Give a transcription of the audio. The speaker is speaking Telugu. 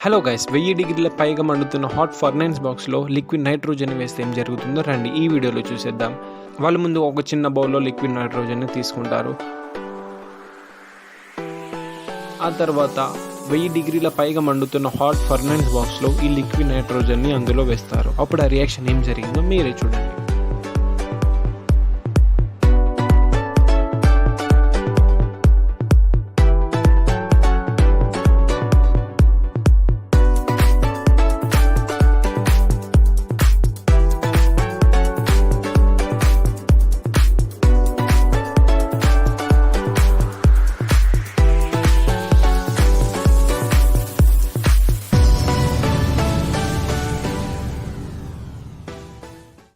హలో గైస్, 1000 డిగ్రీల పైగా మండుతున్న హాట్ ఫర్నైన్స్ బాక్స్లో లిక్విడ్ నైట్రోజన్ వేస్తే ఏం జరుగుతుందో రండి ఈ వీడియోలో చూసేద్దాం. వాళ్ళు ముందు ఒక చిన్న బౌల్లో లిక్విడ్ నైట్రోజన్ని తీసుకుంటారు. ఆ తర్వాత 1000 డిగ్రీల పైగా మండుతున్న హాట్ ఫర్నైన్స్ బాక్స్లో ఈ లిక్విడ్ నైట్రోజన్ని అందులో వేస్తారు. అప్పుడు ఆ రియాక్షన్ ఏం జరిగిందో మీరే చూడండి.